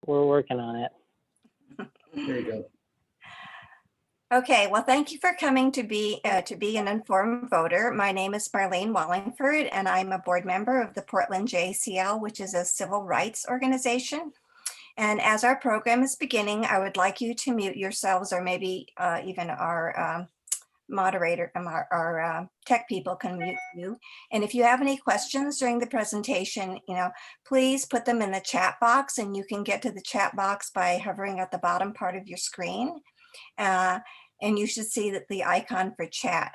We're working on it. There you go. Okay, well, thank you for coming to be an informed voter. My name is Marlene Wallingford, and I'm a board member of the Portland JACL, which is a civil rights organization. And as our program is beginning, I would like you to mute yourselves, or maybe even our moderator, our tech people can mute you. And if you have any questions during the presentation, please put them in the chat box, and you can get to the chat box by hovering at the bottom part of your screen. And you should see that the icon for chat.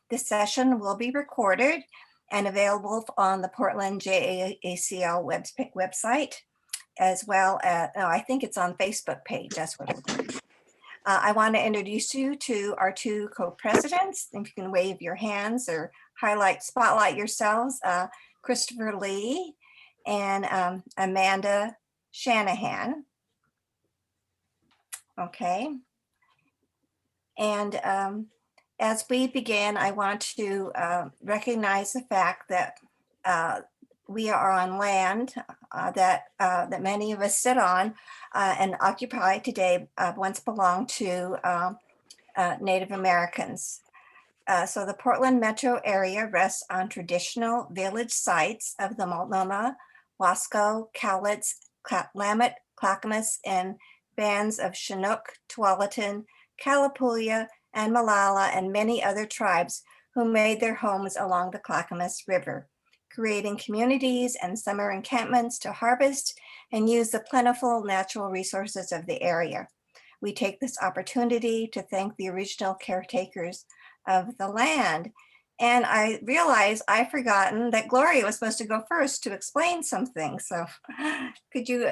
This session will be recorded and available on the Portland JACL website, as well as, I think it's on Facebook page, that's what it is. I want to introduce you to our two co-presidents. If you can wave your hands or spotlight yourselves, Christopher Lee and Amanda Shanahan. Okay. And as we begin, I want to recognize the fact that we are on land that many of us sit on and occupy today once belonged to Native Americans. So the Portland metro area rests on traditional village sites of the Multnomah, Wasco, Cowlitz, Willamette, Clackamas, and bands of Chinook, Tualatin, Kalapuya, and Malala, and many other tribes who made their homes along the Clackamas River, creating communities and summer encampments to harvest and use the plentiful natural resources of the area. We take this opportunity to thank the original caretakers of the land. And I realize I've forgotten that Gloria was supposed to go first to explain something. So could you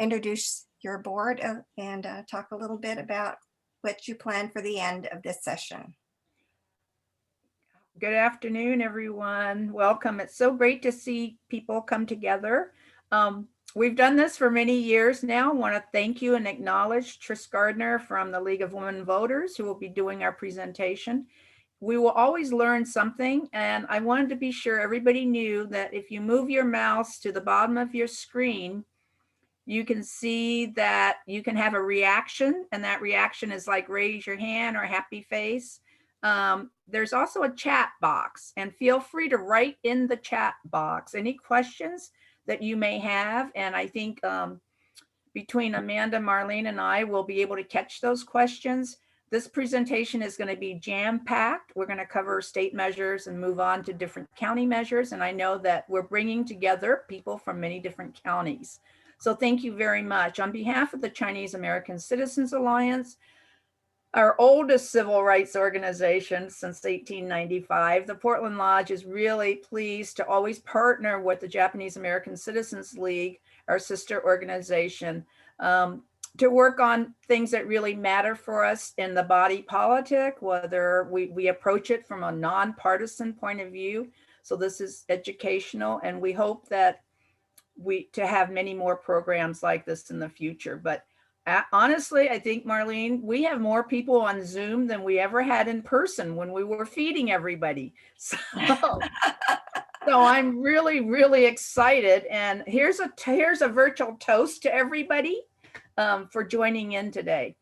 introduce your board and talk a little bit about what you plan for the end of this session? Good afternoon, everyone. Welcome. It's so great to see people come together. We've done this for many years now. I want to thank you and acknowledge Trish Gardner from the League of Women Voters, who will be doing our presentation. We will always learn something, and I wanted to be sure everybody knew that if you move your mouse to the bottom of your screen, you can see that you can have a reaction, and that reaction is like raise your hand or happy face. There's also a chat box, and feel free to write in the chat box any questions that you may have. And I think between Amanda, Marlene, and I will be able to catch those questions. This presentation is going to be jam-packed. We're going to cover state measures and move on to different county measures. And I know that we're bringing together people from many different counties. So thank you very much. On behalf of the Chinese American Citizens Alliance, our oldest civil rights organization since 1895, the Portland Lodge is really pleased to always partner with the Japanese American Citizens League, our sister organization, to work on things that really matter for us in the body politic, whether we approach it from a non-partisan point of view. So this is educational, and we hope that to have many more programs like this in the future. But honestly, I think, Marlene, we have more people on Zoom than we ever had in person when we were feeding everybody. So I'm really, really excited. And here's a virtual toast to everybody for joining in today.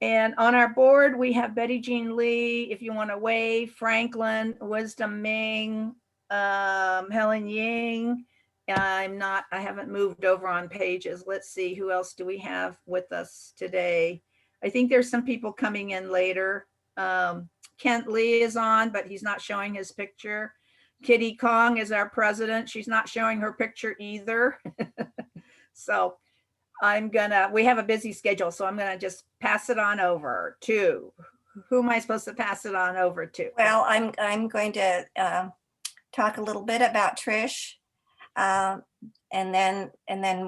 And on our board, we have Betty Jean Lee, if you want to wave, Franklin, Wisdom Ming, Helen Ying. I haven't moved over on pages. Let's see, who else do we have with us today? I think there's some people coming in later. Kent Lee is on, but he's not showing his picture. Kitty Kong is our president. She's not showing her picture either. So we have a busy schedule, so I'm gonna just pass it on over to, who am I supposed to pass it on over to? Well, I'm going to talk a little bit about Trish. And then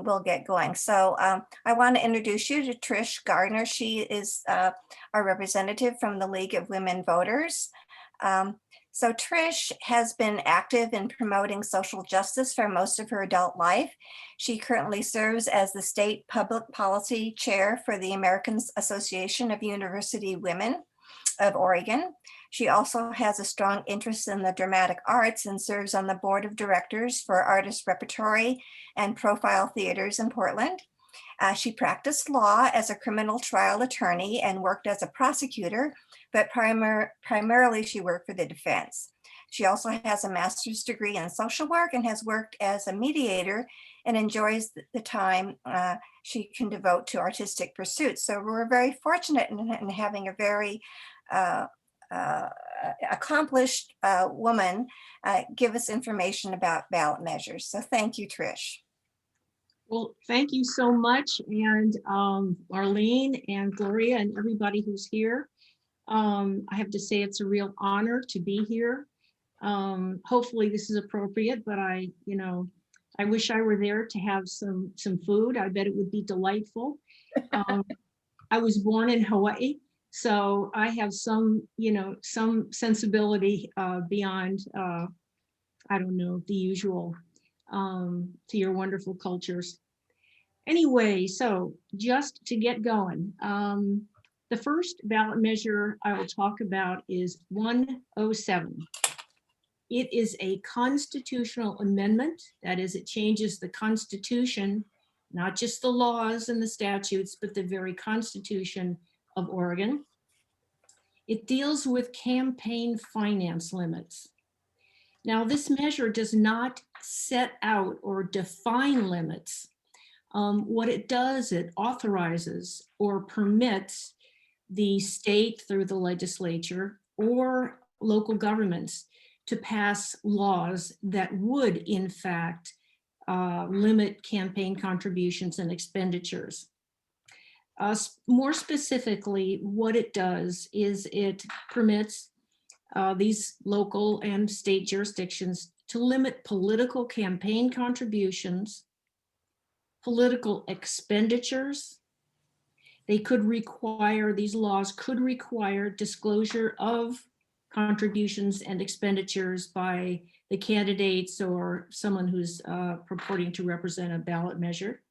we'll get going. So I want to introduce you to Trish Gardner. She is our representative from the League of Women Voters. So Trish has been active in promoting social justice for most of her adult life. She currently serves as the state public policy chair for the American Association of University Women. of Oregon. She also has a strong interest in the dramatic arts and serves on the board of directors for Artist Repertory and Profile Theaters in Portland. She practiced law as a criminal trial attorney and worked as a prosecutor, but primarily she worked for the defense. She also has a master's degree in social work and has worked as a mediator and enjoys the time she can devote to artistic pursuits. So we're very fortunate in having a very accomplished woman give us information about ballot measures. So thank you, Trish. Well, thank you so much. And Marlene and Gloria and everybody who's here. I have to say it's a real honor to be here. Hopefully this is appropriate, but I wish I were there to have some food. I bet it would be delightful. I was born in Hawaii, so I have some sensibility beyond, I don't know, the usual to your wonderful cultures. Anyway, so just to get going, the first ballot measure I will talk about is 107. It is a constitutional amendment. That is, it changes the Constitution, not just the laws and the statutes, but the very Constitution of Oregon. It deals with campaign finance limits. Now, this measure does not set out or define limits. What it does, it authorizes or permits the state through the legislature or local governments to pass laws that would, in fact, limit campaign contributions and expenditures. More specifically, what it does is it permits these local and state jurisdictions to limit political campaign contributions, political expenditures. They could require, these laws could require disclosure of contributions and expenditures by the candidates or someone who's purporting to represent a ballot measure,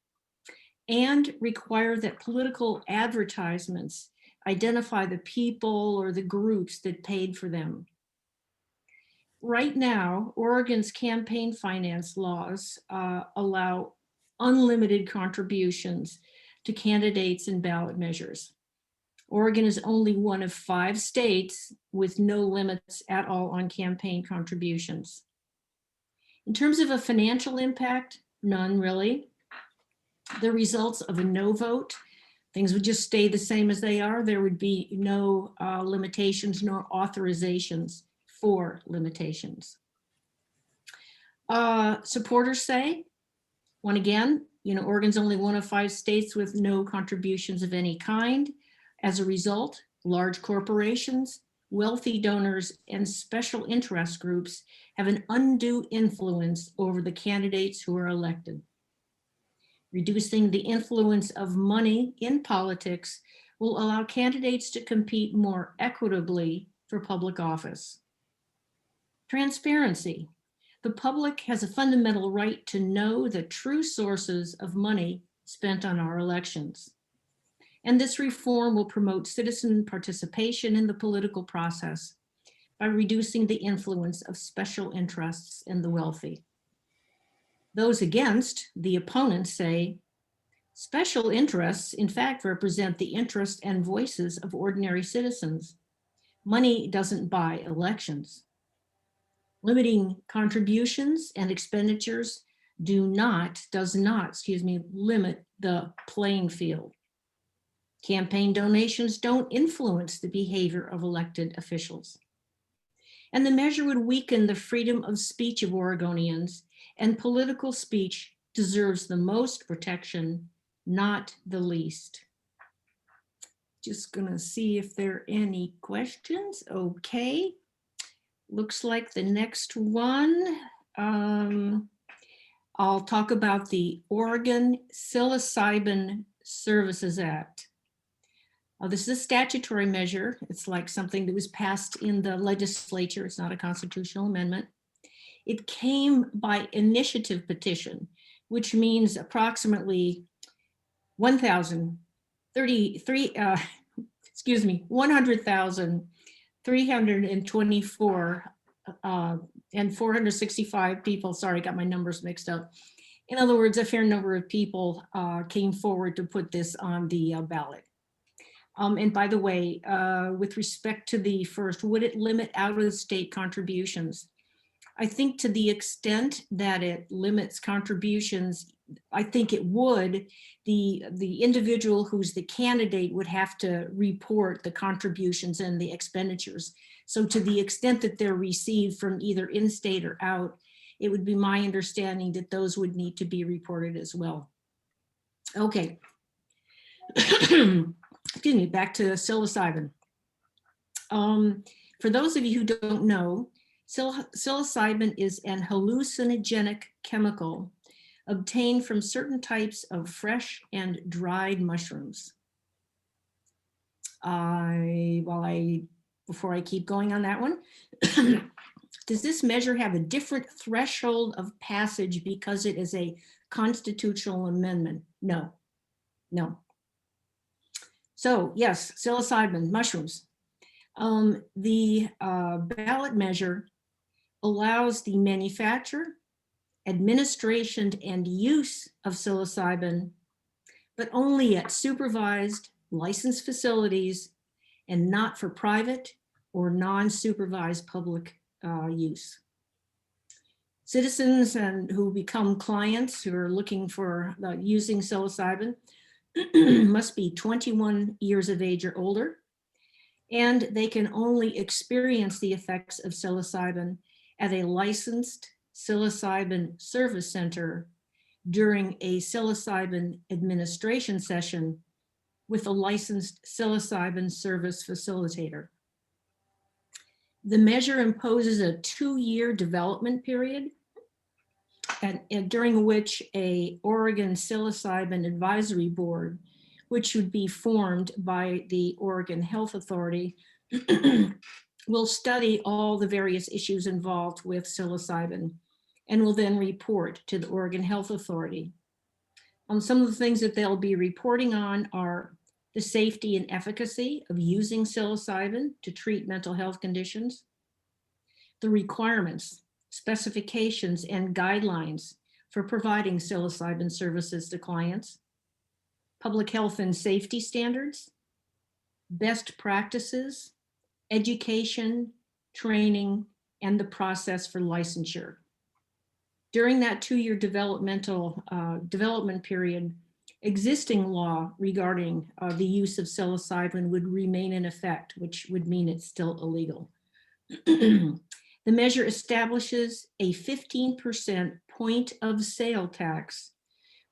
and require that political advertisements identify the people or the groups that paid for them. Right now, Oregon's campaign finance laws allow unlimited contributions to candidates and ballot measures. Oregon is only one of 5 states with no limits at all on campaign contributions. In terms of a financial impact, none really. The results of a no vote, things would just stay the same as they are. There would be no limitations nor authorizations for limitations. Supporters say, once again, Oregon's only one of 5 states with no contributions of any kind. As a result, large corporations, wealthy donors, and special interest groups have an undue influence over the candidates who are elected. Reducing the influence of money in politics will allow candidates to compete more equitably for public office. Transparency. The public has a fundamental right to know the true sources of money spent on our elections. And this reform will promote citizen participation in the political process by reducing the influence of special interests and the wealthy. Those against, the opponents say, special interests, in fact, represent the interests and voices of ordinary citizens. Money doesn't buy elections. Limiting contributions and expenditures does not limit the playing field. Campaign donations don't influence the behavior of elected officials. And the measure would weaken the freedom of speech of Oregonians, and political speech deserves the most protection, not the least. Just gonna see if there are any questions. Okay. Looks like the next one, I'll talk about the Oregon Psilocybin Services Act. This is a statutory measure. It's like something that was passed in the legislature. It's not a constitutional amendment. It came by initiative petition, which means approximately 100,000 324 and 465 people, sorry, got my numbers mixed up. In other words, a fair number of people came forward to put this on the ballot. And by the way, with respect to the first, would it limit out-of-state contributions? I think to the extent that it limits contributions, I think it would. The individual who's the candidate would have to report the contributions and the expenditures. So to the extent that they're received from either in-state or out, it would be my understanding that those would need to be reported as well. Okay. Excuse me, back to psilocybin. For those of you who don't know, psilocybin is an hallucinogenic chemical obtained from certain types of fresh and dried mushrooms. Before I keep going on that one, does this measure have a different threshold of passage because it is a constitutional amendment? No, no. So yes, psilocybin, mushrooms. The ballot measure allows the manufacture, administration, and use of psilocybin, but only at supervised, licensed facilities and not for private or non-supervised public use. Citizens and who become clients who are looking for using psilocybin must be 21 years of age or older, and they can only experience the effects of psilocybin at a licensed psilocybin service center during a psilocybin administration session with a licensed psilocybin service facilitator. The measure imposes a 2-year development period and during which a Oregon Psilocybin Advisory Board, which would be formed by the Oregon Health Authority, will study all the various issues involved with psilocybin and will then report to the Oregon Health Authority. Some of the things that they'll be reporting on are the safety and efficacy of using psilocybin to treat mental health conditions, the requirements, specifications, and guidelines for providing psilocybin services to clients, public health and safety standards, best practices, education, training, and the process for licensure. During that 2-year development period, existing law regarding the use of psilocybin would remain in effect, which would mean it's still illegal. The measure establishes a 15% point of sale tax,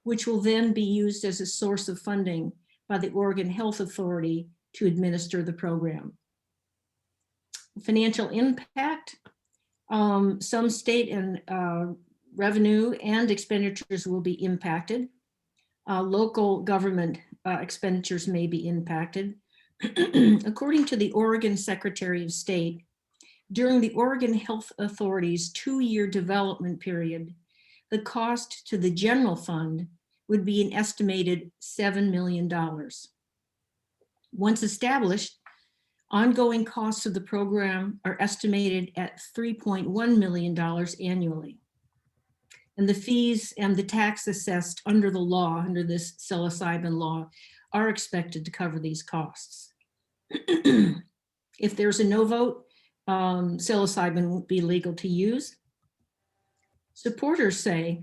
which will then be used as a source of funding by the Oregon Health Authority to administer the program. Financial impact, some state and revenue and expenditures will be impacted. Local government expenditures may be impacted. According to the Oregon Secretary of State, during the Oregon Health Authority's 2-year development period, the cost to the general fund would be an estimated $7 million. Once established, ongoing costs of the program are estimated at $3.1 million annually. And the fees and the tax assessed under the law, under this psilocybin law, are expected to cover these costs. If there's a no vote, psilocybin won't be legal to use. Supporters say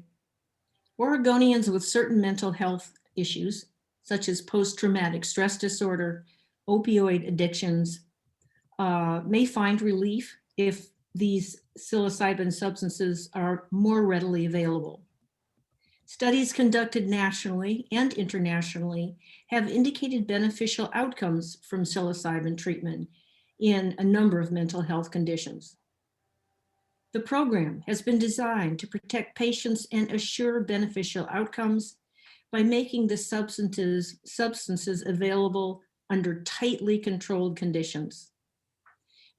Oregonians with certain mental health issues, such as post-traumatic stress disorder, opioid addictions, may find relief if these psilocybin substances are more readily available. Studies conducted nationally and internationally have indicated beneficial outcomes from psilocybin treatment in a number of mental health conditions. The program has been designed to protect patients and assure beneficial outcomes by making the substances available under tightly controlled conditions.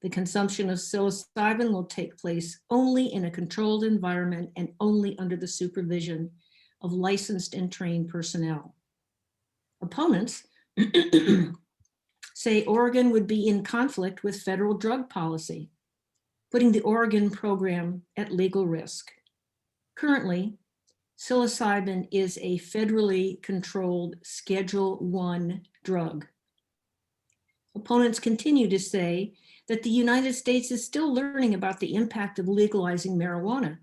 The consumption of psilocybin will take place only in a controlled environment and only under the supervision of licensed and trained personnel. Opponents say Oregon would be in conflict with federal drug policy, putting the Oregon program at legal risk. Currently, psilocybin is a federally controlled Schedule I drug. Opponents continue to say that the United States is still learning about the impact of legalizing marijuana,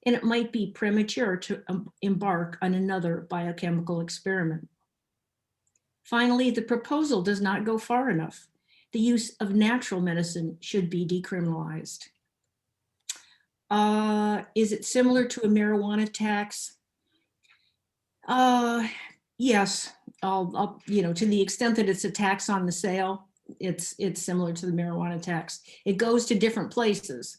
and it might be premature to embark on another biochemical experiment. Finally, the proposal does not go far enough. The use of natural medicine should be decriminalized. Is it similar to a marijuana tax? Yes, to the extent that it's a tax on the sale, it's similar to the marijuana tax. It goes to different places.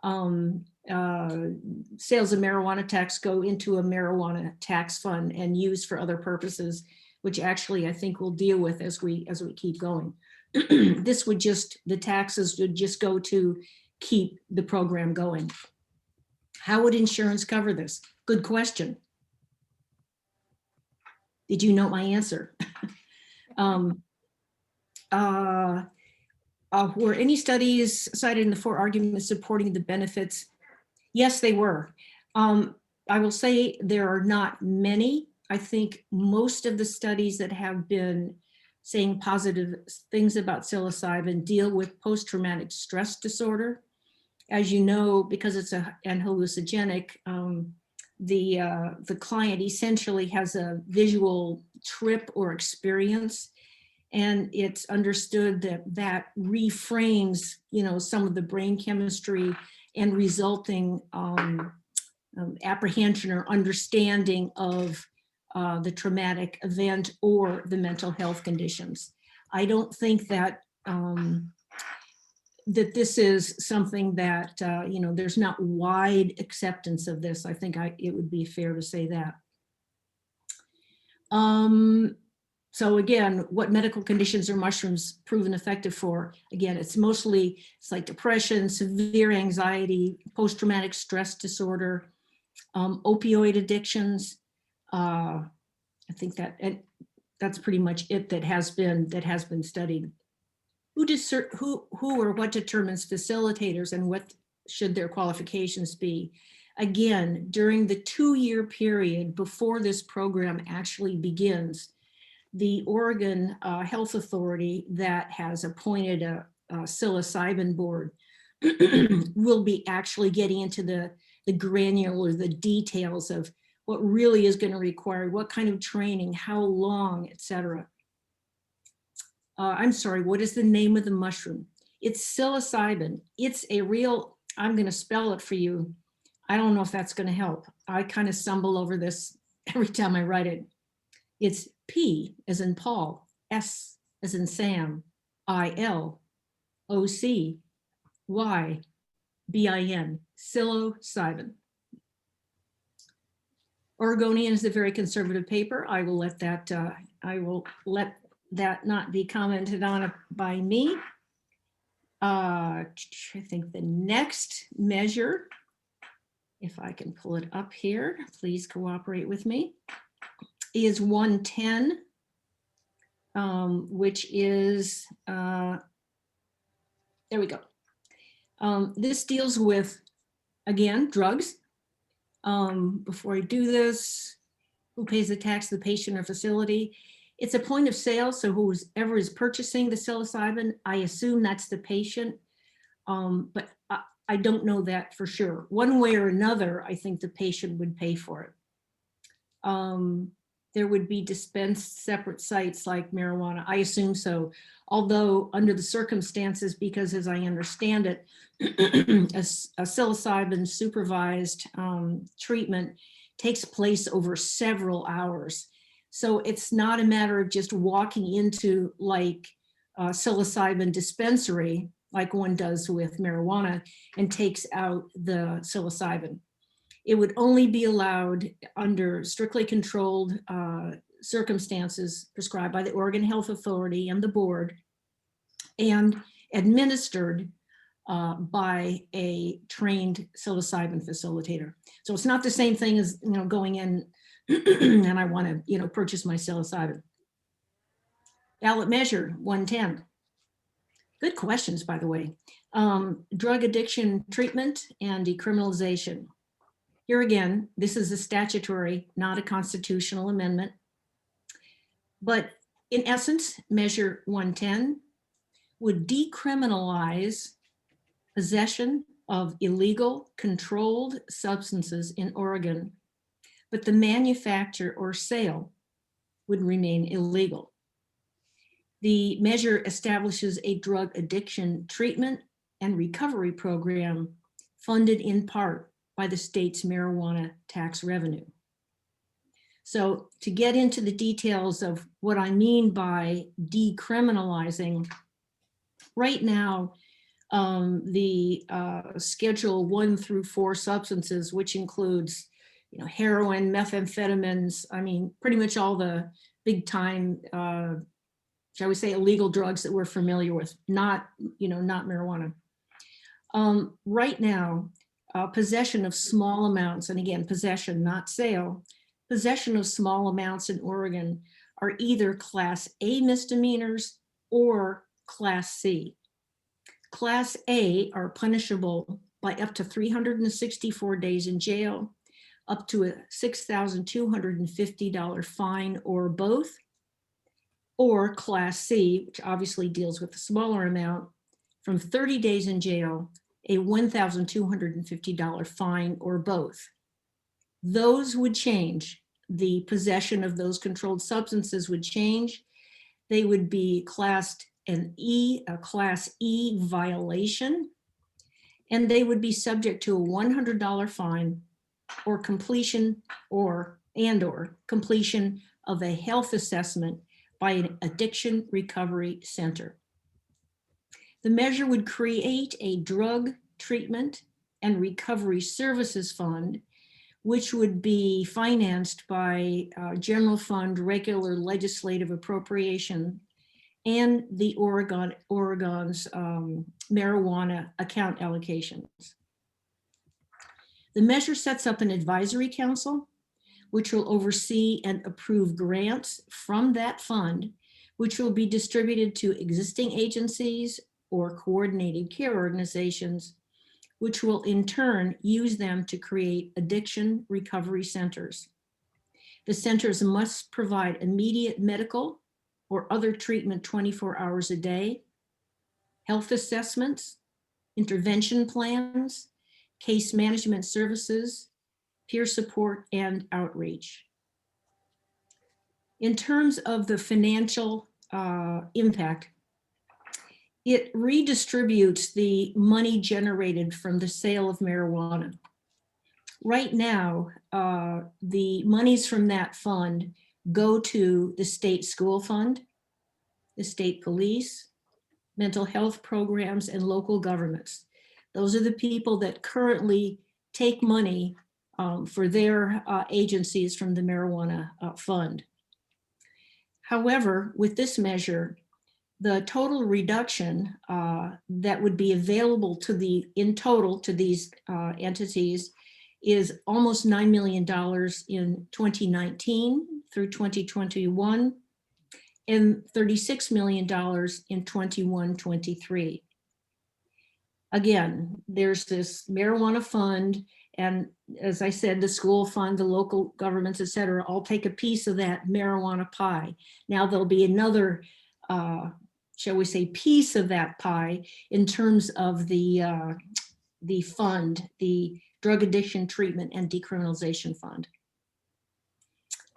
Sales of marijuana tax go into a marijuana tax fund and used for other purposes, which actually I think we'll deal with as we keep going. This would the taxes would just go to keep the program going. How would insurance cover this? Good question. Did you know my answer? Were any studies cited in the 4 arguments supporting the benefits? Yes, they were. I will say there are not many. I think most of the studies that have been saying positive things about psilocybin deal with post-traumatic stress disorder. As you know, because it's an hallucinogenic, the client essentially has a visual trip or experience, and it's understood that reframes, some of the brain chemistry and resulting apprehension or understanding of the traumatic event or the mental health conditions. I don't think that that this is something that, there's not wide acceptance of this. I think it would be fair to say that. So again, what medical conditions are mushrooms proven effective for? Again, it's like depression, severe anxiety, post-traumatic stress disorder, opioid addictions. I think that's pretty much it that has been studied. Who or what determines facilitators and what should their qualifications be? Again, during the 2-year period before this program actually begins, the Oregon Health Authority that has appointed a psilocybin board will be actually getting into the granular, the details of what really is going to require, what kind of training, how long, etc. I'm sorry, what is the name of the mushroom? It's psilocybin. It's a real, I'm going to spell it for you. I don't know if that's going to help. I kind of stumble over this every time I write it. It's P as in Paul, S as in Sam, I-L, O-C-Y-B-I-N, psilocybin. Oregonian is a very conservative paper. I will let that not be commented on by me. I think the next measure, if I can pull it up here, please cooperate with me, is 110, which is, there we go. This deals with, again, drugs. Before I do this, who pays the tax, the patient or facility? It's a point of sale, so whoever is purchasing the psilocybin, I assume that's the patient, but I don't know that for sure. One way or another, I think the patient would pay for it. There would be dispensed separate sites like marijuana, I assume so, although under the circumstances, because as I understand it, a psilocybin supervised treatment takes place over several hours. So it's not a matter of just walking into like a psilocybin dispensary like one does with marijuana and takes out the psilocybin. It would only be allowed under strictly controlled circumstances prescribed by the Oregon Health Authority and the board and administered by a trained psilocybin facilitator. So it's not the same thing as going in and I want to purchase my psilocybin. Ballot measure 110. Good questions, by the way. Drug addiction treatment and decriminalization. Here again, this is a statutory, not a constitutional amendment. But in essence, measure 110 would decriminalize possession of illegal controlled substances in Oregon, but the manufacture or sale would remain illegal. The measure establishes a drug addiction treatment and recovery program funded in part by the state's marijuana tax revenue. So to get into the details of what I mean by decriminalizing, right now, the Schedule 1 through 4 substances, which includes, heroin, methamphetamines, I mean, pretty much all the big time, shall we say, illegal drugs that we're familiar with, not marijuana. Right now, possession of small amounts, and again, possession, not sale, possession of small amounts in Oregon are either Class A misdemeanors or Class C. Class A are punishable by up to 364 days in jail, up to a $6,250 fine or both, or Class C, which obviously deals with a smaller amount, from 30 days in jail, a $1,250 fine or both. Those would change. The possession of those controlled substances would change. They would be classed a Class E violation, and they would be subject to a $100 fine or completion or completion of a health assessment by an addiction recovery center. The measure would create a drug treatment and recovery services fund, which would be financed by general fund regular legislative appropriation and the Oregon's marijuana account allocations. The measure sets up an advisory council, which will oversee and approve grants from that fund, which will be distributed to existing agencies or coordinated care organizations, which will in turn use them to create addiction recovery centers. The centers must provide immediate medical or other treatment 24 hours a day, health assessments, intervention plans, case management services, peer support, and outreach. In terms of the financial impact, it redistributes the money generated from the sale of marijuana. Right now, the monies from that fund go to the state school fund, the state police, mental health programs, and local governments. Those are the people that currently take money for their agencies from the marijuana fund. However, with this measure, the total reduction that would be available in total to these entities is almost $9 million in 2019 through 2021 and $36 million in 21-23. Again, there's this marijuana fund, and as I said, the school fund, the local governments, et cetera, all take a piece of that marijuana pie. Now there'll be another, shall we say, piece of that pie in terms of the fund, the Drug Addiction Treatment and Decriminalization Fund.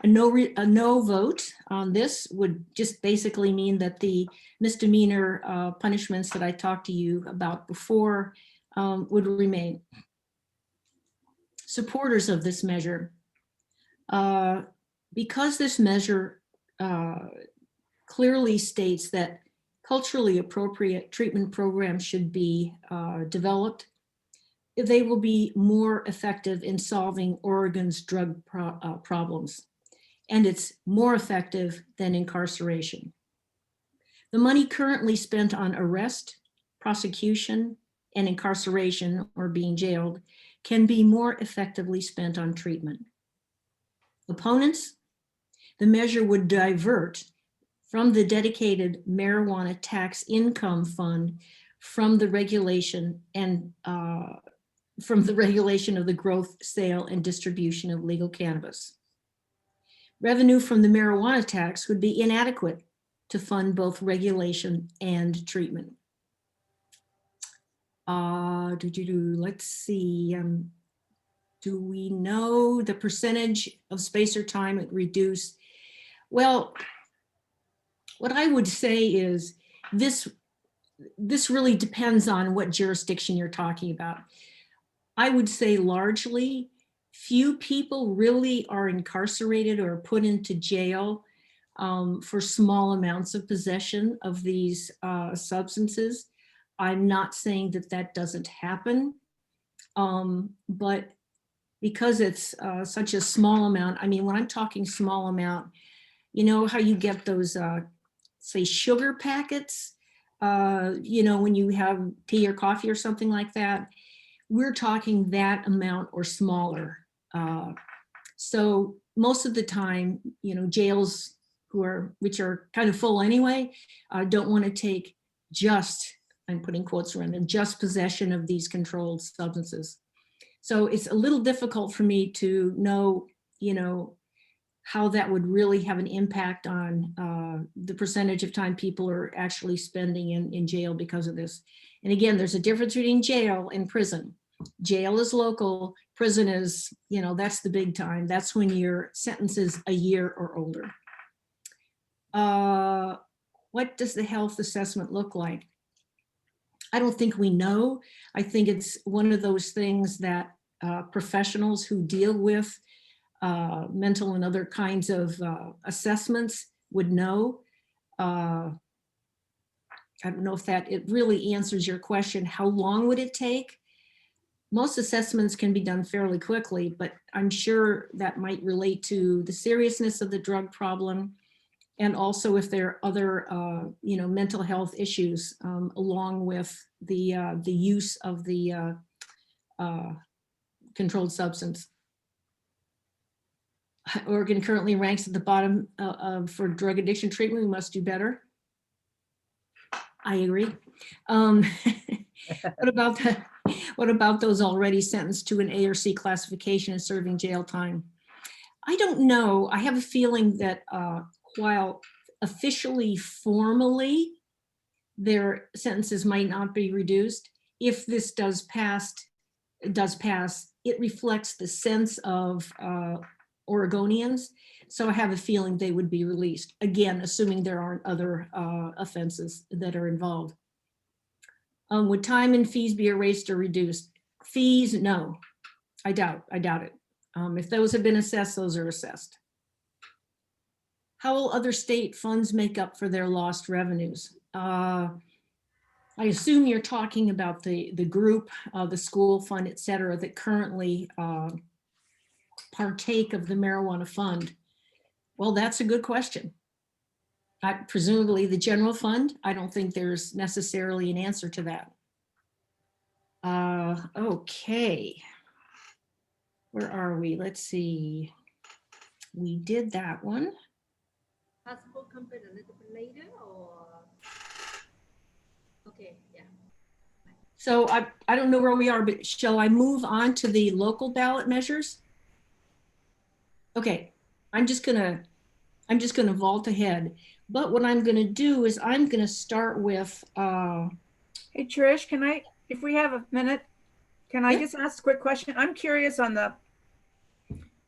A no vote on this would just basically mean that the misdemeanor punishments that I talked to you about before would remain. Supporters of this measure, because this measure clearly states that culturally appropriate treatment programs should be developed, they will be more effective in solving Oregon's drug problems. And it's more effective than incarceration. The money currently spent on arrest, prosecution, and incarceration, or being jailed, can be more effectively spent on treatment. Opponents, the measure would divert from the dedicated marijuana tax income fund from the regulation and from the regulation of the growth, sale, and distribution of legal cannabis. Revenue from the marijuana tax would be inadequate to fund both regulation and treatment. Let's see. Do we know the percentage of space or time it reduced? Well, what I would say is this really depends on what jurisdiction you're talking about. I would say largely, few people really are incarcerated or put into jail for small amounts of possession of these substances. I'm not saying that that doesn't happen, but because it's such a small amount, I mean, when I'm talking small amount, you know how you get those, say, sugar packets, you know, when you have tea or coffee or something like that, we're talking that amount or smaller. So most of the time, you know, jails which are kind of full anyway, don't want to take just, I'm putting quotes around them, just possession of these controlled substances. So it's a little difficult for me to know, you know, how that would really have an impact on the percentage of time people are actually spending in jail because of this. And again, there's a difference between jail and prison. Jail is local, prison is, you know, that's the big time. That's when your sentence is a year or older. What does the health assessment look like? I don't think we know. I think it's one of those things that professionals who deal with mental and other kinds of assessments would know. I don't know if it really answers your question. How long would it take? Most assessments can be done fairly quickly, but I'm sure that might relate to the seriousness of the drug problem, and also if there are other, you know, mental health issues along with the use of the controlled substance. Oregon currently ranks at the bottom for drug addiction treatment. We must do better. I agree. What about those already sentenced to an A or C classification and serving jail time? I don't know. I have a feeling that while officially, formally, their sentences might not be reduced, if this does pass, it reflects the sense of Oregonians. So I have a feeling they would be released. Again, assuming there aren't other offenses that are involved. Would time and fees be erased or reduced? Fees, no, I doubt it. If those have been assessed, those are assessed. How will other state funds make up for their lost revenues? I assume you're talking about the group, the school fund, et cetera, that currently partake of the marijuana fund. Well, that's a good question. Presumably the general fund, I don't think there's necessarily an answer to that. Okay. Where are we? Let's see. We did that one. Possible compare a little bit later or? Okay, yeah. So I don't know where we are, but shall I move on to the local ballot measures? Okay, I'm just gonna vault ahead. But what I'm gonna do is I'm gonna start with Hey, Trish, can I, if we have a minute, can I just ask a quick question? I'm curious on the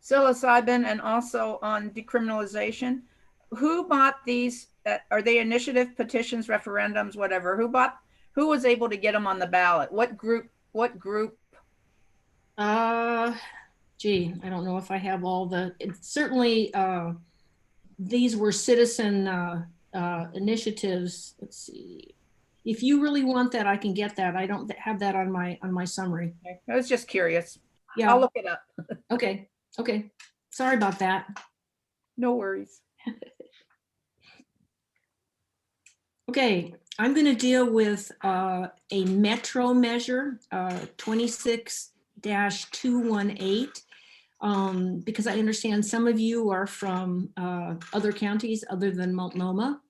psilocybin and also on decriminalization. Who bought these? Are they initiative petitions, referendums, whatever? Who was able to get them on the ballot? What group? Gee, I don't know if I have all the, certainly these were citizen initiatives. Let's see. If you really want that, I can get that. I don't have that on my summary. I was just curious. Yeah. I'll look it up. Okay. Sorry about that. No worries. Okay, I'm going to deal with a metro measure, 26-218, because I understand some of you are from other counties other than Multnomah.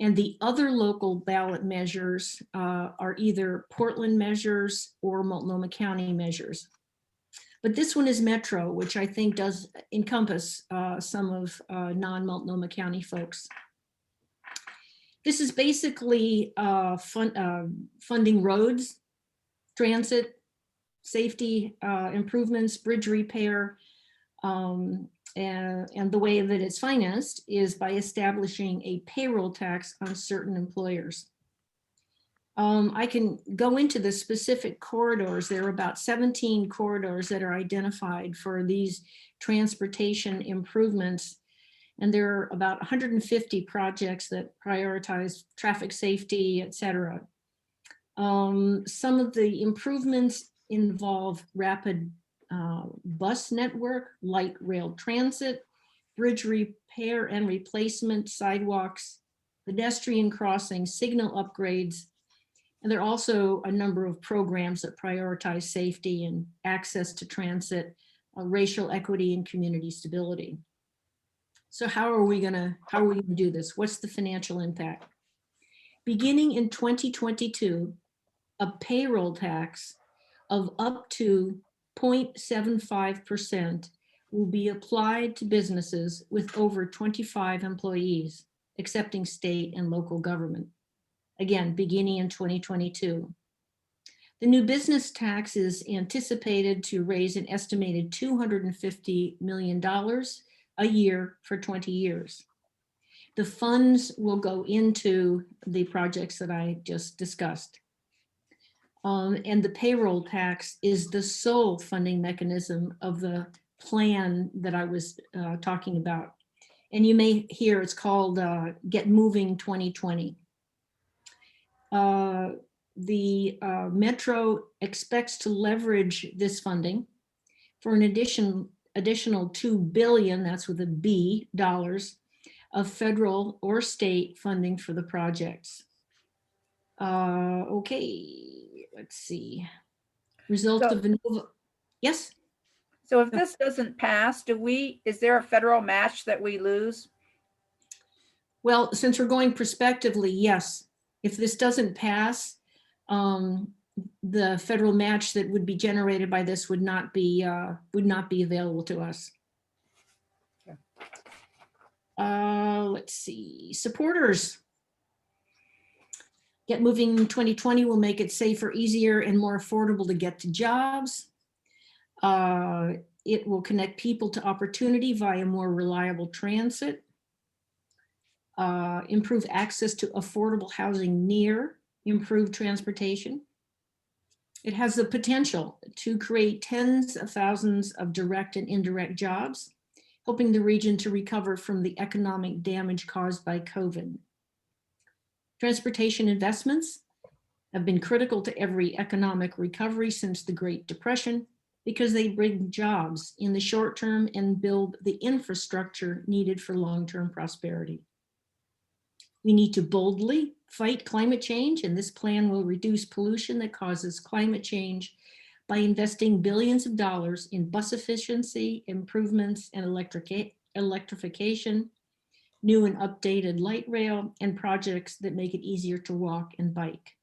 And the other local ballot measures are either Portland measures or Multnomah County measures. But this one is Metro, which I think does encompass some of non-Multnomah County folks. This is basically funding roads, transit, safety improvements, bridge repair, and the way that it's financed is by establishing a payroll tax on certain employers. I can go into the specific corridors. There are about 17 corridors that are identified for these transportation improvements. And there are about 150 projects that prioritize traffic safety, et cetera. Some of the improvements involve rapid bus network, light rail transit, bridge repair and replacement, sidewalks, pedestrian crossings, signal upgrades. And there are also a number of programs that prioritize safety and access to transit, racial equity and community stability. So how are we gonna do this? What's the financial impact? Beginning in 2022, a payroll tax of up to 0.75% will be applied to businesses with over 25 employees, excepting state and local government. Again, beginning in 2022. The new business tax is anticipated to raise an estimated $250 million a year for 20 years. The funds will go into the projects that I just discussed. And the payroll tax is the sole funding mechanism of the plan that I was talking about. And you may hear it's called Get Moving 2020. The Metro expects to leverage this funding for an additional $2 billion, that's with a B, dollars, of federal or state funding for the projects. Okay, let's see. Result So- of the, yes? So if this doesn't pass, is there a federal match that we lose? Well, since we're going prospectively, yes. If this doesn't pass, the federal match that would be generated by this would not be available to us. Okay. Let's see, supporters. Get Moving 2020 will make it safer, easier, and more affordable to get to jobs. It will connect people to opportunity via more reliable transit. Improve access to affordable housing near improved transportation. It has the potential to create tens of thousands of direct and indirect jobs, helping the region to recover from the economic damage caused by COVID. Transportation investments have been critical to every economic recovery since the Great Depression because they bring jobs in the short term and build the infrastructure needed for long-term prosperity. We need to boldly fight climate change, and this plan will reduce pollution that causes climate change by investing billions of dollars in bus efficiency improvements and electrification, new and updated light rail, and projects that make it easier to walk and bike.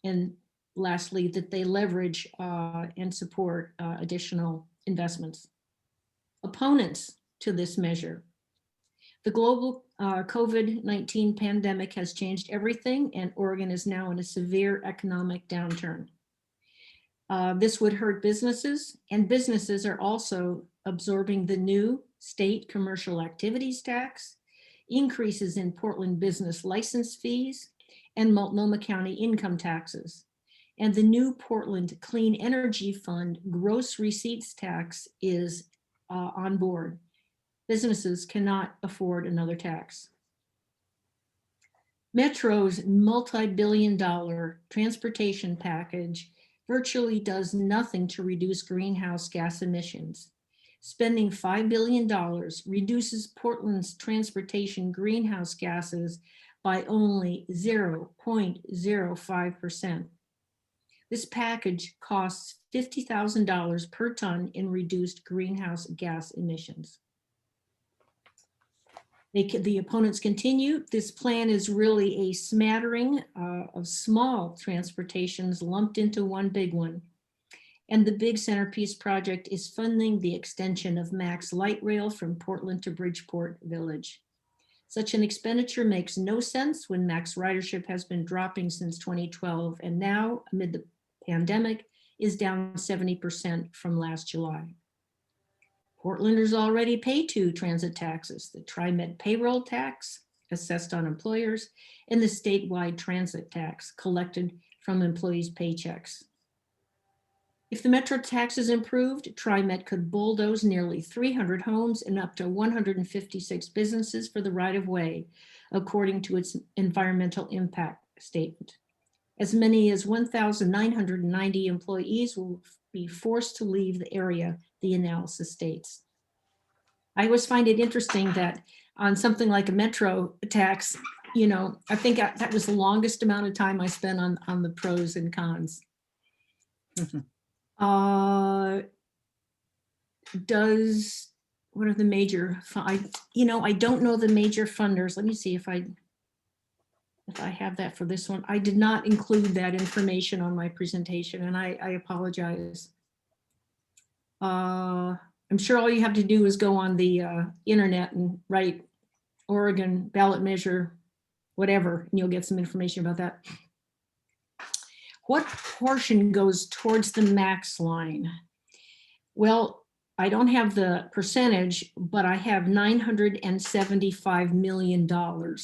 And lastly, that they leverage and support additional investments. Opponents to this measure. The global COVID-19 pandemic has changed everything, and Oregon is now in a severe economic downturn. This would hurt businesses, and businesses are also absorbing the new state commercial activities tax, increases in Portland business license fees, and Multnomah County income taxes. And the new Portland Clean Energy Fund gross receipts tax is on board. Businesses cannot afford another tax. Metro's multi-billion-dollar transportation package virtually does nothing to reduce greenhouse gas emissions. Spending $5 billion reduces Portland's transportation greenhouse gases by only 0.05%. This package costs $50,000 per ton in reduced greenhouse gas emissions. The opponents continue. This plan is really a smattering of small transportations lumped into one big one. And the big centerpiece project is funding the extension of Max Light Rail from Portland to Bridgeport Village. Such an expenditure makes no sense when Max ridership has been dropping since 2012 and now, amid the pandemic, is down 70% from last July. Portlanders already pay 2 transit taxes, the TriMet payroll tax assessed on employers and the statewide transit tax collected from employees' paychecks. If the Metro tax is improved, TriMet could bulldoze nearly 300 homes and up to 156 businesses for the right-of-way, according to its environmental impact statement. As many as 1,990 employees will be forced to leave the area, the analysis states. I always find it interesting that on something like a Metro tax, you know, I think that was the longest amount of time I spent on the pros and cons. What are the major, I don't know the major funders. Let me see if I have that for this one. I did not include that information on my presentation, and I apologize. I'm sure all you have to do is go on the internet and write Oregon ballot measure, whatever, and you'll get some information about that. What portion goes towards the max line? Well, I don't have the percentage, but I have $975 million. Are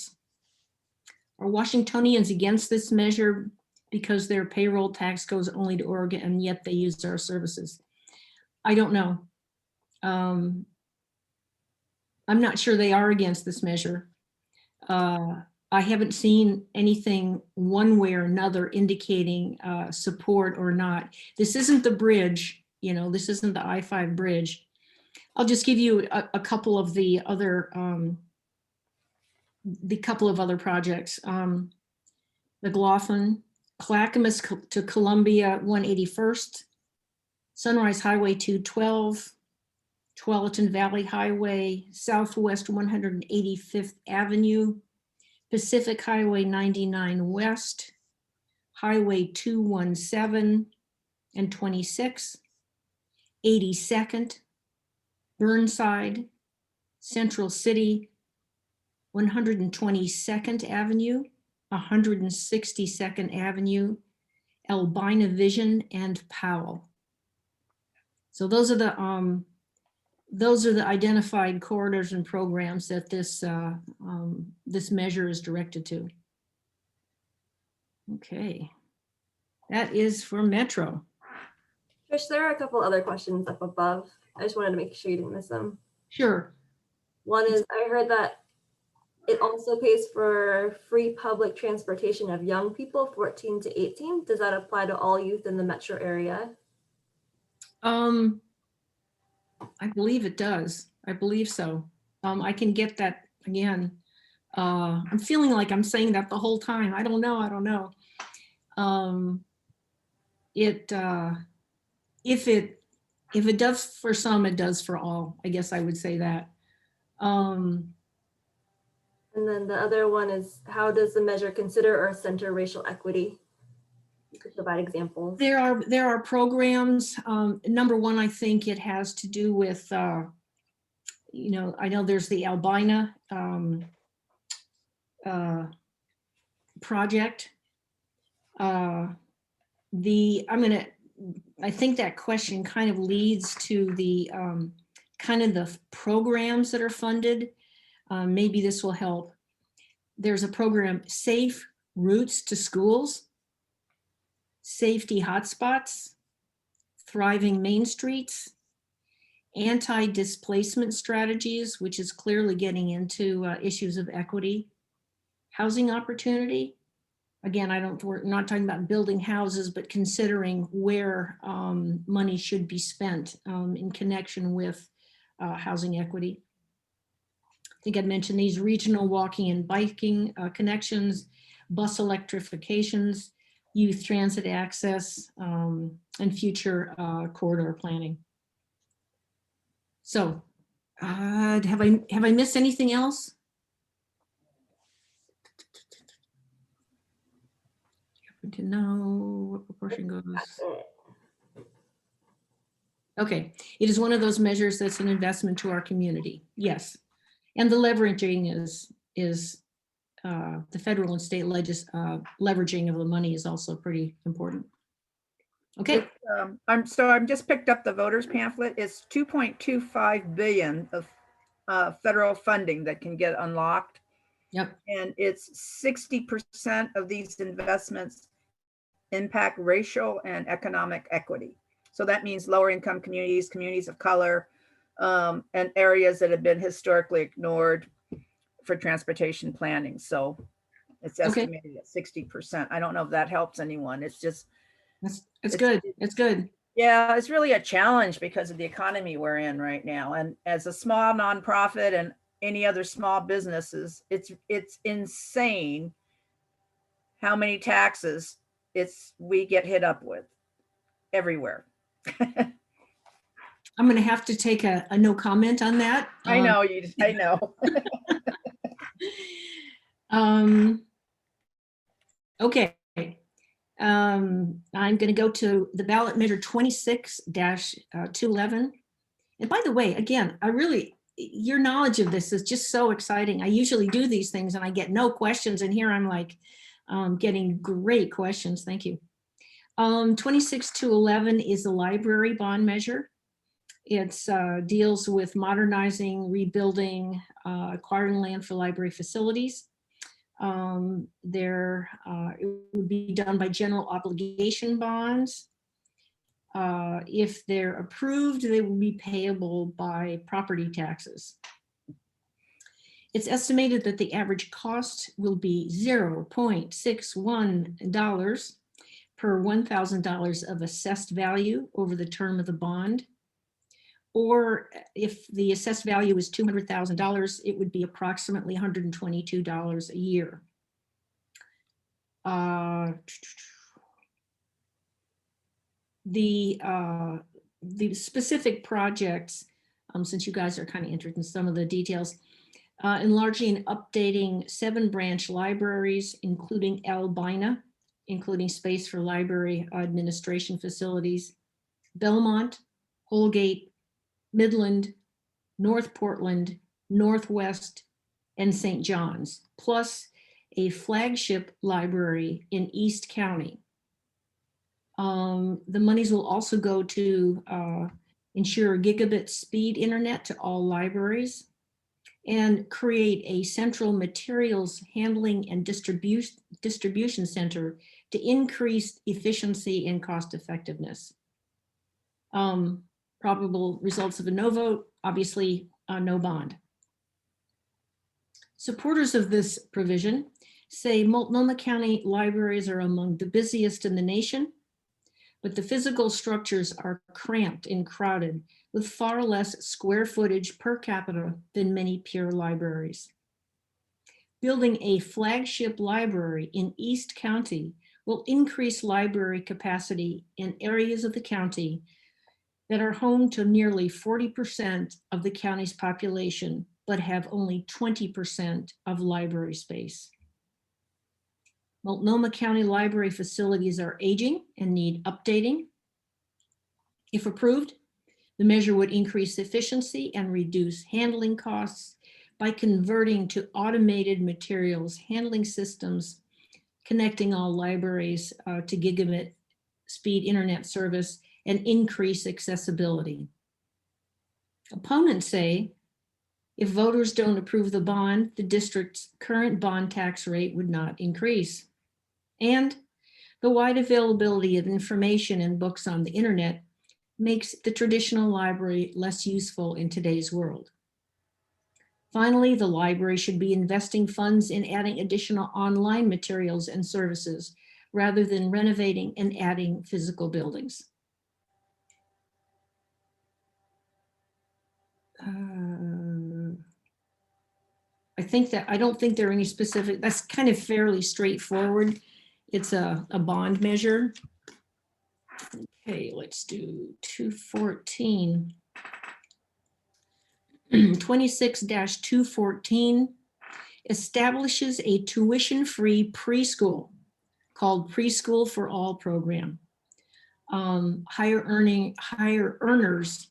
Washingtonians against this measure because their payroll tax goes only to Oregon and yet they use our services? I don't know. I'm not sure they are against this measure. I haven't seen anything one way or another indicating support or not. This isn't the bridge, this isn't the I-5 bridge. I'll just give you a couple of the other projects. McLaughlin, Clackamas to Columbia 181st, Sunrise Highway 212, Tualatin Valley Highway, Southwest 185th Avenue, Pacific Highway 99 West, Highway 217 and 26, 82nd, Burnside, Central City, 122nd Avenue, 162nd Avenue, Albina Vision, and Powell. So those are the identified corridors and programs that this measure is directed to. Okay, that is for Metro. Trish, there are a couple other questions up above. I just wanted to make sure you didn't miss them. Sure. One is, I heard that it also pays for free public transportation of young people 14 to 18. Does that apply to all youth in the metro area? I believe it does. I believe so. I can get that again. I'm feeling like I'm saying that the whole time. I don't know. If it does for some, it does for all. I guess I would say that. And then the other one is, how does the measure consider or center racial equity? You could provide examples. There are programs. Number one, I think it has to do with, I know there's the Albina project. I think that question kind of leads to the kind of the programs that are funded. Maybe this will help. There's a program, Safe Routes to Schools, Safety Hotspots, Thriving Main Streets, Anti-Displacement Strategies, which is clearly getting into issues of equity, Housing Opportunity. Again, we're not talking about building houses, but considering where money should be spent in connection with housing equity. I think I'd mentioned these regional walking and biking connections, bus electrifications, youth transit access, and future corridor planning. So have I missed anything else? to know what proportion goes. That's it. Okay, it is one of those measures that's an investment to our community. Yes. And the leveraging is the federal and state leveraging of the money is also pretty important. Okay, I'm just picked up the voters pamphlet. It's 2.25 billion of federal funding that can get unlocked. yep, And it's 60% of these investments impact racial and economic equity. So that means lower income communities, communities of color, and areas that have been historically ignored for transportation planning. So it's Okay. estimated at 60%. I don't know if that helps anyone. It's just, it's It's- good, it's good. yeah, it's really a challenge because of the economy we're in right now. And as a small nonprofit and any other small businesses, it's insane how many taxes we get hit up with everywhere. I'm gonna have to take a no comment on that. I know I know. Okay. I'm going to go to the ballot measure 26-211. And by the way, again, your knowledge of this is just so exciting. I usually do these things and I get no questions. And here I'm like getting great questions. Thank you. 26-211 is the library bond measure. It deals with modernizing, rebuilding, acquiring land for library facilities. It would be done by general obligation bonds. If they're approved, they will be payable by property taxes. It's estimated that the average cost will be $0.61 per $1,000 of assessed value over the term of the bond. Or if the assessed value is $200,000, it would be approximately $122 a year. The specific projects, since you guys are kind of interested in some of the details, enlarging and updating 7 branch libraries, including Albina, including space for library administration facilities, Belmont, Holgate, Midland, North Portland, Northwest, and St. John's, plus a flagship library in East County. The monies will also go to ensure gigabit speed internet to all libraries and create a central materials handling and distribution center to increase efficiency and cost effectiveness. Probable results of a no vote, obviously no bond. Supporters of this provision say Multnomah County libraries are among the busiest in the nation, but the physical structures are cramped and crowded with far less square footage per capita than many peer libraries. Building a flagship library in East County will increase library capacity in areas of the county that are home to nearly 40% of the county's population, but have only 20% of library space. Multnomah County library facilities are aging and need updating. If approved, the measure would increase efficiency and reduce handling costs by converting to automated materials handling systems, connecting all libraries to gigabit speed internet service, and increase accessibility. Opponents say if voters don't approve the bond, the district's current bond tax rate would not increase. And the wide availability of information and books on the internet makes the traditional library less useful in today's world. Finally, the library should be investing funds in adding additional online materials and services rather than renovating and adding physical buildings. I don't think there are any specific, that's kind of fairly straightforward. It's a bond measure. Okay, let's do 214. 26-214 establishes a tuition-free preschool called Preschool for All program. Higher earners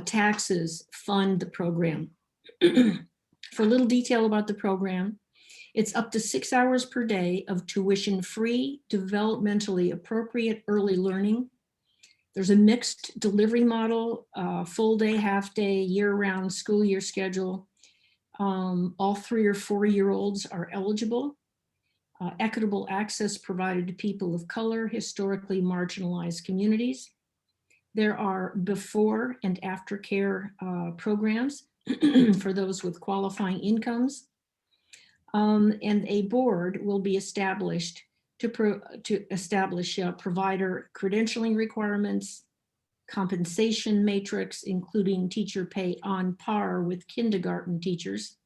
taxes fund the program. For a little detail about the program, it's up to 6 hours per day of tuition-free, developmentally appropriate early learning. There's a mixed delivery model, full day, half day, year-round school year schedule. All 3 or 4-year-olds are eligible. Equitable access provided to people of color, historically marginalized communities. There are before and after care programs for those with qualifying incomes. And a board will be established to establish provider credentialing requirements, compensation matrix, including teacher pay on par with kindergarten teachers,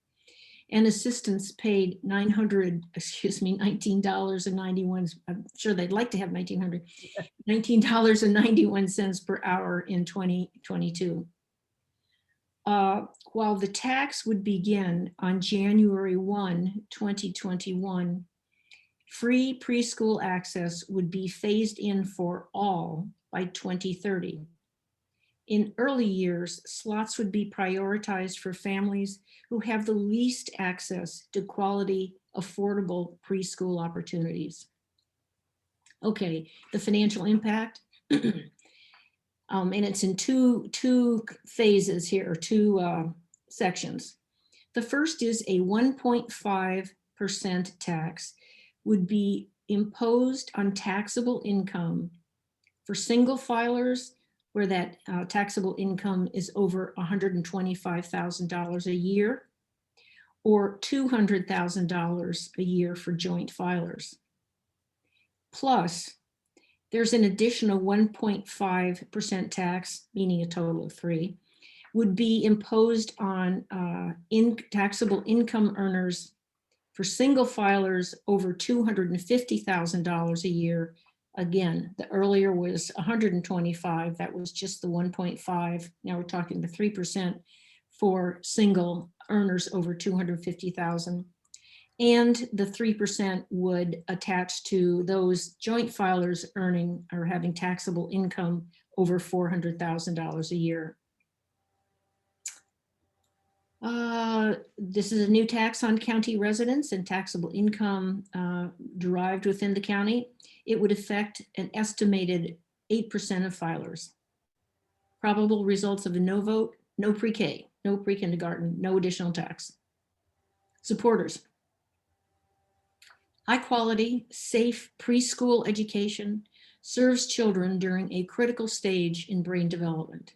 and assistants paid $19.91. I'm sure they'd like to have $19.91 per hour in 2022. While the tax would begin on January 1, 2021, free preschool access would be phased in for all by 2030. In early years, slots would be prioritized for families who have the least access to quality, affordable preschool opportunities. Okay, the financial impact. And it's in two phases here, two sections. The first is a 1.5% tax would be imposed on taxable income for single filers where that taxable income is over $125,000 a year, or $200,000 a year for joint filers. Plus, there's an additional 1.5% tax, meaning a total of 3, would be imposed on taxable income earners for single filers over $250,000 a year. Again, the earlier was 125, that was just the 1.5. Now we're talking the 3% for single earners over 250,000. And the 3% would attach to those joint filers earning or having taxable income over $400,000 a year. This is a new tax on county residents and taxable income derived within the county. It would affect an estimated 8% of filers. Probable results of a no vote: no pre-K, no pre-kindergarten, no additional tax. Supporters: high quality, safe preschool education serves children during a critical stage in brain development.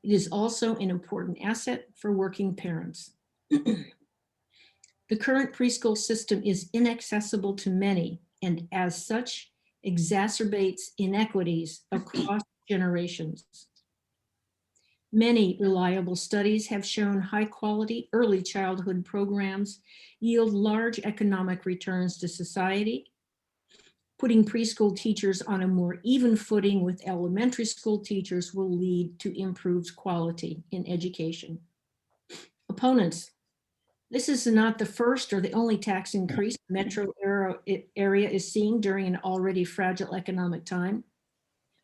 It is also an important asset for working parents. The current preschool system is inaccessible to many, and as such, exacerbates inequities across generations. Many reliable studies have shown high quality early childhood programs yield large economic returns to society. Putting preschool teachers on a more even footing with elementary school teachers will lead to improved quality in education. Opponents: this is not the first or the only tax increase the metro area is seeing during an already fragile economic time.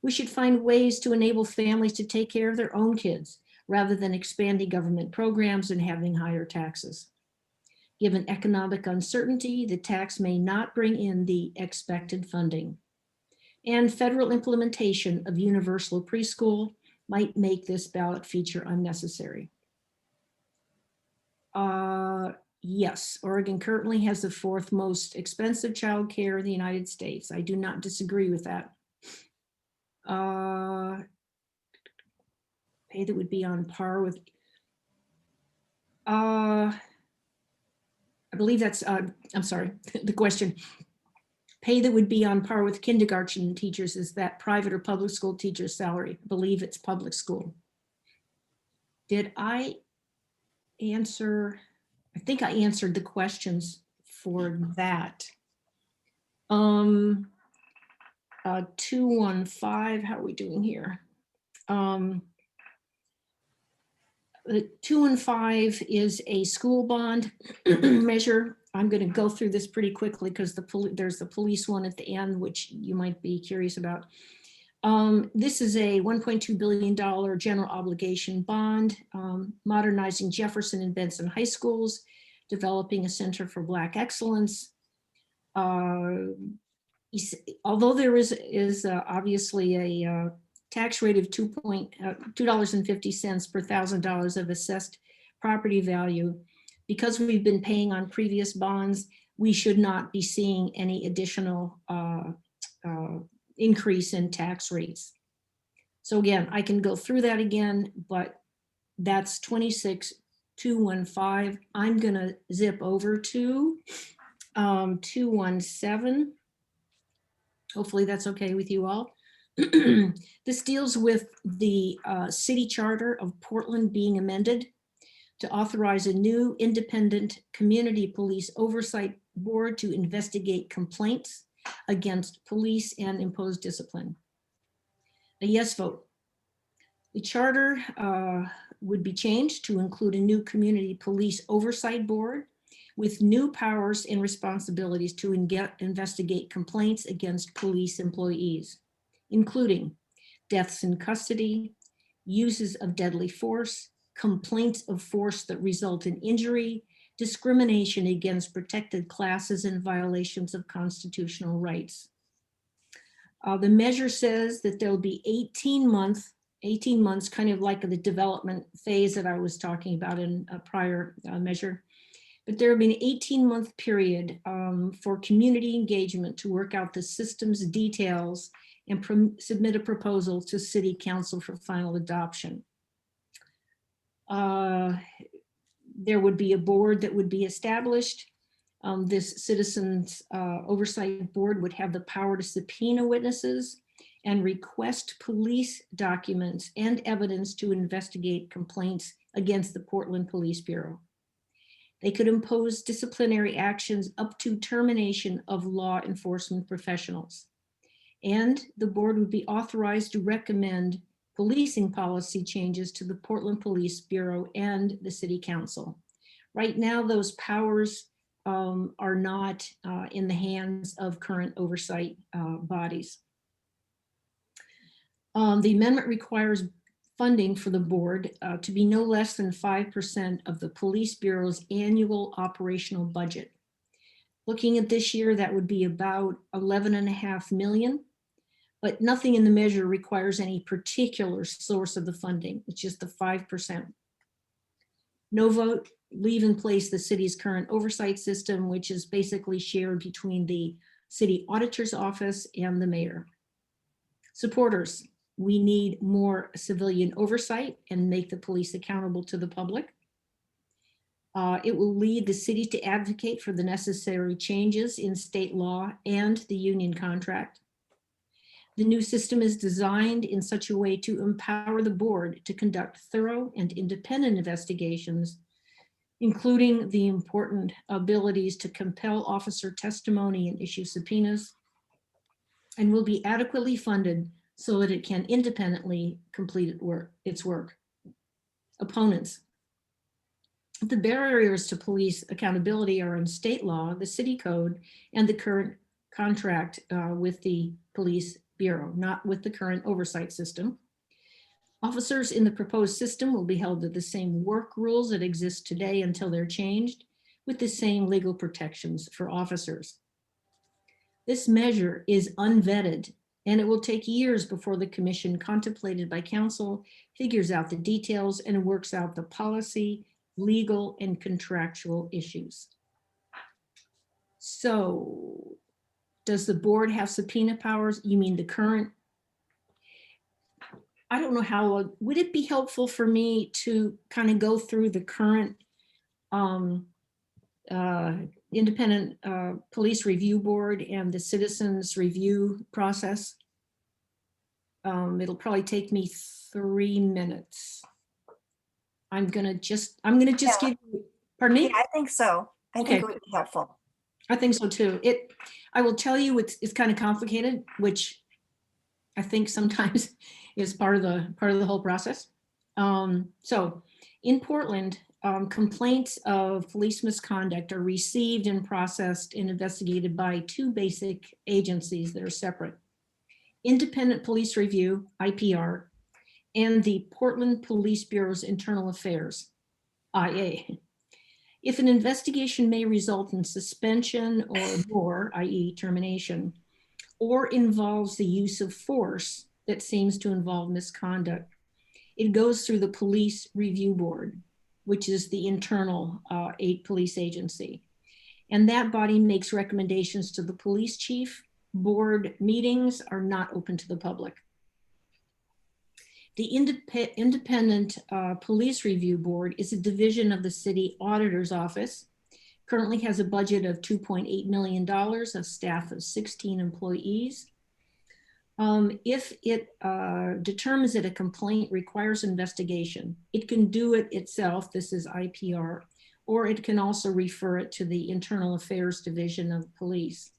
We should find ways to enable families to take care of their own kids rather than expanding government programs and having higher taxes. Given economic uncertainty, the tax may not bring in the expected funding. And federal implementation of universal preschool might make this ballot feature unnecessary. Yes, Oregon currently has the 4th most expensive child care in the United States. I do not disagree with that. Pay that would be on par with, I believe that's, I'm sorry, the question. Pay that would be on par with kindergarten teachers, is that private or public school teacher's salary? I believe it's public school. Did I answer? I think I answered the questions for that. 215, how are we doing here? The 215 is a school bond measure I'm going to go through this pretty quickly because there's the police one at the end, which you might be curious about. This is a $1.2 billion general obligation bond, modernizing Jefferson and Benson high schools, developing a center for Black excellence. Although there is obviously a tax rate of $2.50 per $1,000 of assessed property value, because we've been paying on previous bonds, we should not be seeing any additional increase in tax rates. So again, I can go through that again, but that's 26,215. I'm gonna zip over to 217. Hopefully that's okay with you all. This deals with the city charter of Portland being amended to authorize a new independent community police oversight board to investigate complaints against police and impose discipline. A yes vote. The charter would be changed to include a new community police oversight board with new powers and responsibilities to investigate complaints against police employees, including deaths in custody, uses of deadly force, complaints of force that result in injury, discrimination against protected classes, and violations of constitutional rights. The measure says that there'll be 18 months, kind of like the development phase that I was talking about in a prior measure. But there will be an 18-month period for community engagement to work out the system's details and submit a proposal to City Council for final adoption. There would be a board that would be established. This Citizens Oversight Board would have the power to subpoena witnesses and request police documents and evidence to investigate complaints against the Portland Police Bureau. They could impose disciplinary actions up to termination of law enforcement professionals. And the board would be authorized to recommend policing policy changes to the Portland Police Bureau and the City Council. Right now, those powers are not in the hands of current oversight bodies. The amendment requires funding for the board to be no less than 5% of the Police Bureau's annual operational budget. Looking at this year, that would be about 11.5 million, but nothing in the measure requires any particular source of the funding. It's just the 5%. No vote, leave in place the city's current oversight system, which is basically shared between the city auditor's office and the mayor. Supporters, we need more civilian oversight and make the police accountable to the public. It will lead the city to advocate for the necessary changes in state law and the union contract. The new system is designed in such a way to empower the board to conduct thorough and independent investigations, including the important abilities to compel officer testimony and issue subpoenas, and will be adequately funded so that it can independently complete its work. Opponents. The barriers to police accountability are in state law, the city code, and the current contract with the police bureau, not with the current oversight system. Officers in the proposed system will be held to the same work rules that exist today until they're changed, with the same legal protections for officers. This measure is unvetted, and it will take years before the commission, contemplated by council, figures out the details and works out the policy, legal, and contractual issues. So, does the board have subpoena powers? You mean the current? I don't know how, would it be helpful for me to kind of go through the current independent police review board and the citizens review process? It'll probably take me 3 minutes. I'm gonna just give you, pardon me? Yeah, I think so. I Okay. think it would be helpful. I think so too. I will tell you it's kind of complicated, which I think sometimes is part of the whole process. So in Portland, complaints of police misconduct are received and processed and investigated by two basic agencies that are separate: Independent Police Review, IPR, and the Portland Police Bureau's Internal Affairs, IA. If an investigation may result in suspension or more, i.e. termination, or involves the use of force that seems to involve misconduct, it goes through the Police Review Board, which is the internal police agency. And that body makes recommendations to the police chief. Board meetings are not open to the public. The Independent Police Review Board is a division of the City Auditor's Office, currently has a budget of $2.8 million, a staff of 16 employees. If it determines that a complaint requires investigation, it can do it itself, this is IPR, or it can also refer it to the Internal Affairs Division of Police.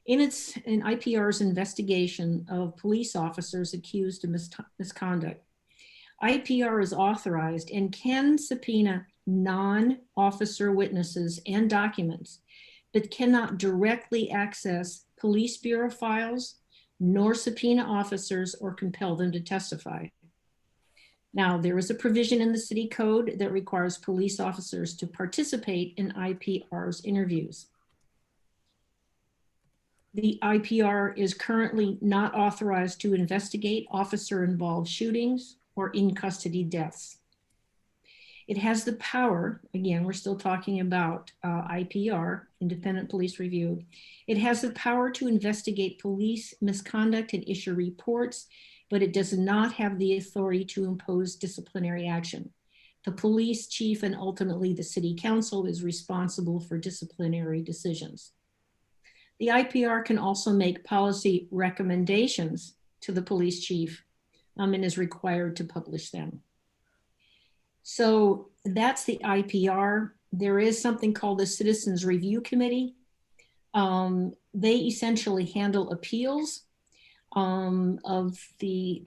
In IPR's investigation of police officers accused of misconduct, IPR is authorized and can subpoena non-officer witnesses and documents, but cannot directly access police bureau files, nor subpoena officers or compel them to testify. Now, there is a provision in the city code that requires police officers to participate in IPR's interviews. The IPR is currently not authorized to investigate officer-involved shootings or in-custody deaths. It has the power, again, we're still talking about IPR, Independent Police Review. It has the power to investigate police misconduct and issue reports, but it does not have the authority to impose disciplinary action. The police chief and ultimately the city council is responsible for disciplinary decisions. The IPR can also make policy recommendations to the police chief and is required to publish them. So that's the IPR. There is something called the Citizens Review Committee. They essentially handle appeals of the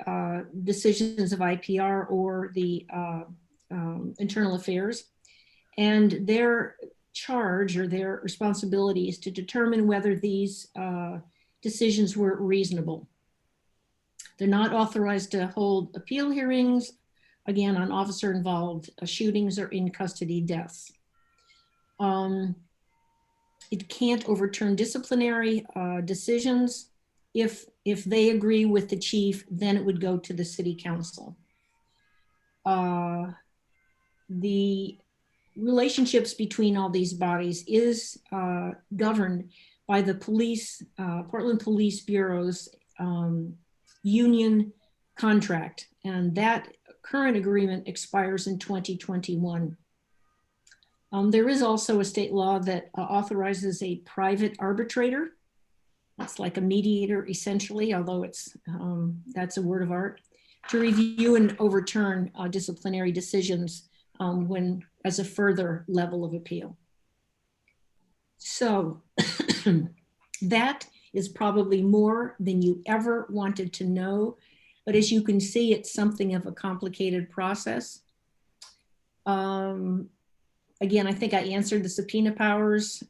decisions of IPR or the internal affairs. And their charge or their responsibility is to determine whether these decisions were reasonable. They're not authorized to hold appeal hearings, again, on officer involved shootings or in custody deaths. It can't overturn disciplinary decisions. If they agree with the chief, then it would go to the city council. The relationships between all these bodies is governed by the police, Portland Police Bureau's union contract, and that current agreement expires in 2021. There is also a state law that authorizes a private arbitrator. That's like a mediator essentially, although it's that's a word of art, to review and overturn disciplinary decisions when as a further level of appeal. So that is probably more than you ever wanted to know, but as you can see, it's something of a complicated process. Again, I think I answered the subpoena powers.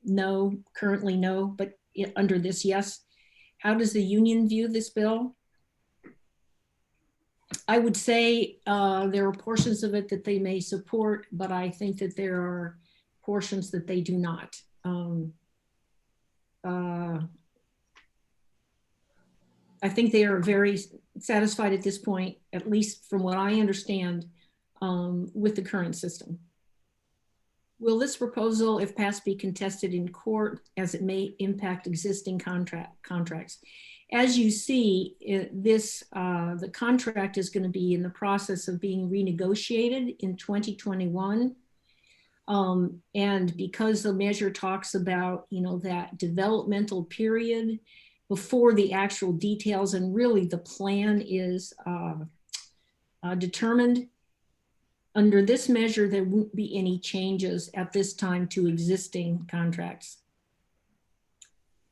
No, currently no, but under this, yes. How does the union view this bill? I would say there are portions of it that they may support, but I think that there are portions that they do not. I think they are very satisfied at this point, at least from what I understand, with the current system. Will this proposal, if passed, be contested in court as it may impact existing contracts? As you see, the contract is going to be in the process of being renegotiated in 2021. And because the measure talks about, that developmental period before the actual details and really the plan is determined, under this measure, there won't be any changes at this time to existing contracts.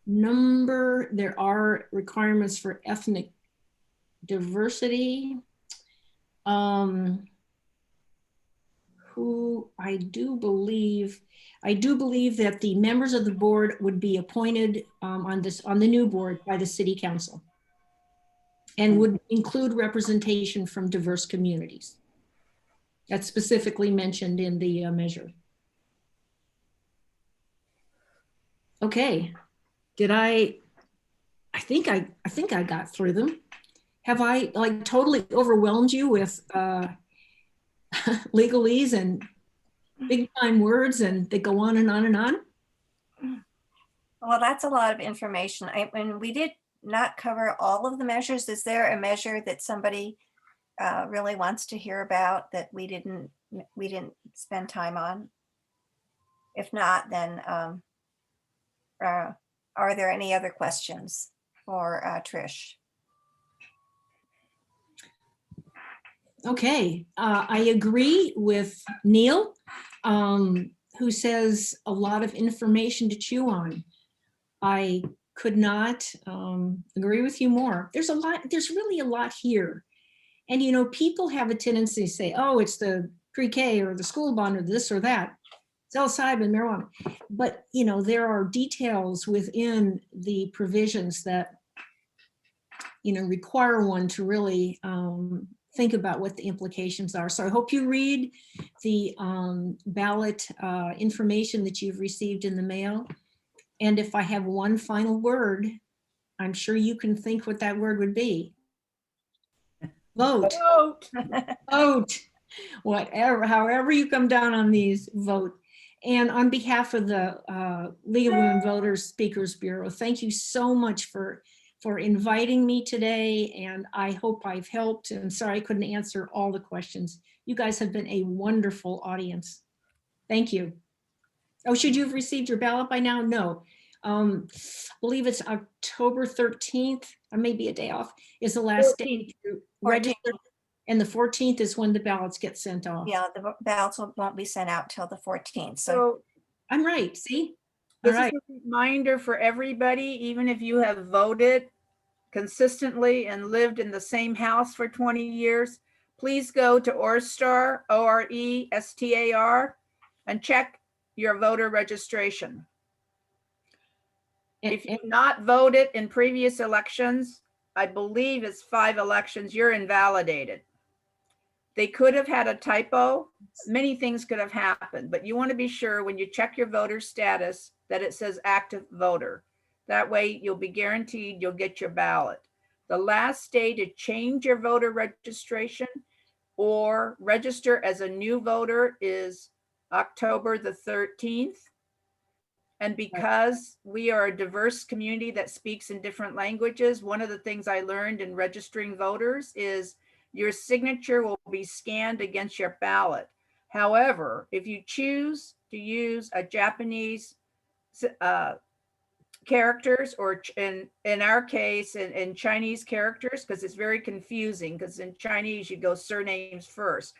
There are requirements for ethnic diversity. who I do believe that the members of the board would be appointed on the new board by the city council and would include representation from diverse communities. That's specifically mentioned in the measure. Okay, I think I got through them. Have I like totally overwhelmed you with legalese and big time words and they go on and on and on? Well, that's a lot of information. And we did not cover all of the measures. Is there a measure that somebody really wants to hear about that we didn't spend time on? If not, then are there any other questions for Trish? Okay, I agree with Neil, who says a lot of information to chew on. I could not agree with you more. There's really a lot here. And, you know, people have a tendency to say, oh, it's the pre-K or the school bond or this or that. Psilocybin, marijuana. But, you know, there are details within the provisions that, you know, require one to really think about what the implications are. So I hope you read the ballot information that you've received in the mail. And if I have one final word, I'm sure you can think what that word would be. Vote. Vote. Vote. Whatever, however you come down on these, vote. And on behalf of the League of Women Voters Speakers Bureau, thank you so much for inviting me today. And I hope I've helped. And sorry I couldn't answer all the questions. You guys have been a wonderful audience. Thank you. Oh, should you have received your ballot by now? No. I believe it's October 13th, or maybe a day off, is the last day to register. And the 14th is when the ballots get sent off. Yeah, the ballots won't be sent out till the 14th. So I'm right, see? All this right. is a reminder for everybody, even if you have voted consistently and lived in the same house for 20 years, please go to Orestar, O-R-E-S-T-A-R, and check your voter registration. If you've not voted in previous elections, I believe it's 5 elections, you're invalidated. They could have had a typo. Many things could have happened, but you want to be sure when you check your voter status that it says active voter. That way you'll be guaranteed you'll get your ballot. The last day to change your voter registration or register as a new voter is October the 13th. And because we are a diverse community that speaks in different languages, one of the things I learned in registering voters is your signature will be scanned against your ballot. However, if you choose to use a Japanese characters, or in our case, in Chinese characters, because it's very confusing, because in Chinese you go surnames first,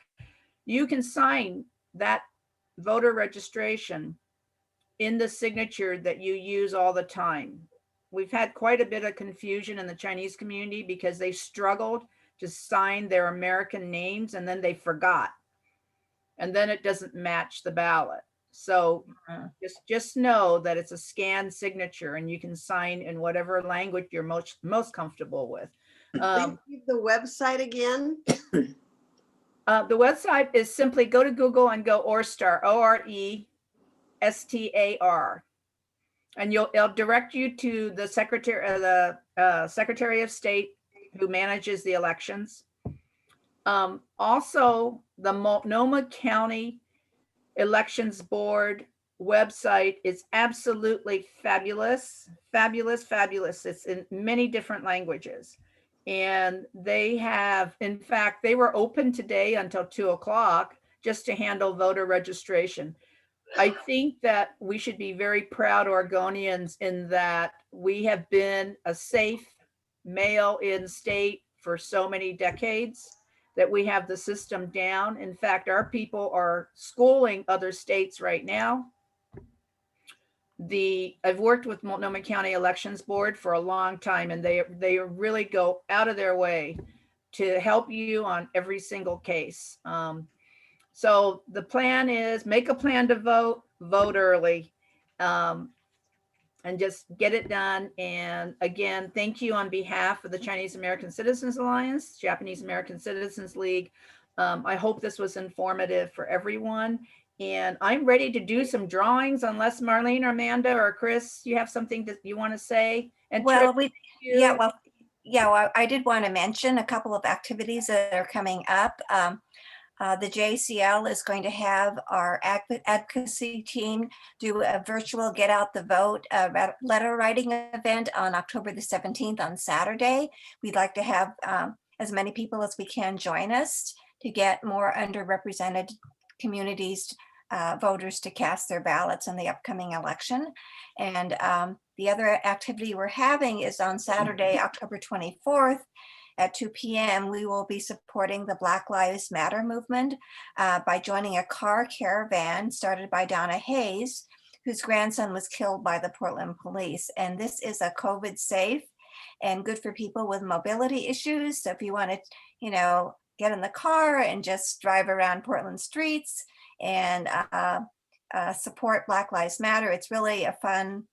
you can sign that voter registration in the signature that you use all the time. We've had quite a bit of confusion in the Chinese community because they struggled to sign their American names and then they forgot. And then it doesn't match the ballot. So just know that it's a scanned signature and you can sign in whatever language you're most comfortable with. Please give the website again. The website is simply go to Google and go Orestar, O-R-E-S-T-A-R. And it'll direct you to the Secretary of State who manages the elections. Also, the Multnomah County Elections Board website is absolutely fabulous, fabulous, fabulous. It's in many different languages. And they have, in fact, they were open today until 2 o'clock just to handle voter registration. I think that we should be very proud Oregonians in that we have been a safe mail-in state for so many decades that we have the system down. In fact, our people are schooling other states right now. I've worked with Multnomah County Elections Board for a long time, and they really go out of their way to help you on every single case. So the plan is make a plan to vote, vote early, and just get it done. And again, thank you on behalf of the Chinese American Citizens Alliance, Japanese American Citizens League. I hope this was informative for everyone. And I'm ready to do some drawings unless Marlene or Amanda or Chris, you have something that you want to say? And Well, Trish, I did want to mention a couple of activities that are coming up. The JCL is going to have our advocacy team do a virtual Get Out the Vote letter writing event on October the 17th on Saturday. We'd like to have as many people as we can join us to get more underrepresented communities, voters to cast their ballots in the upcoming election. And the other activity we're having is on Saturday, October 24th, at 2 p.m. we will be supporting the Black Lives Matter movement by joining a car caravan started by Donna Hayes, whose grandson was killed by the Portland police. And this is a COVID safe and good for people with mobility issues. So if you want to, get in the car and just drive around Portland streets and support Black Lives Matter, it's really a fun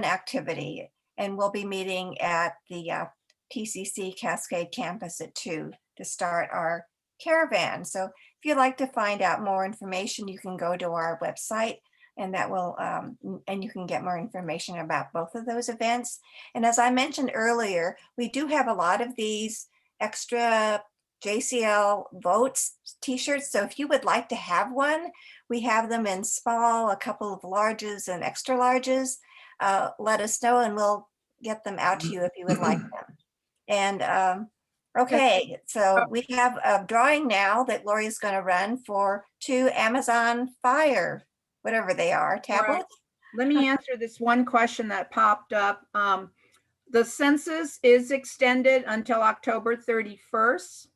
activity. And we'll be meeting at the TCC Cascade campus at 2 to start our caravan. So if you'd like to find out more information, you can go to our website, and that will, and you can get more information about both of those events. And as I mentioned earlier, we do have a lot of these extra JCL votes t-shirts. So if you would like to have one, we have them in small, a couple of larges and extra larges. Let us know and we'll get them out to you if you would like them. And okay, so we have a drawing now that Lori's going to run for 2 Amazon Fire, whatever they are, tablets. Let me answer this one question that popped up. The census is extended until October 31st.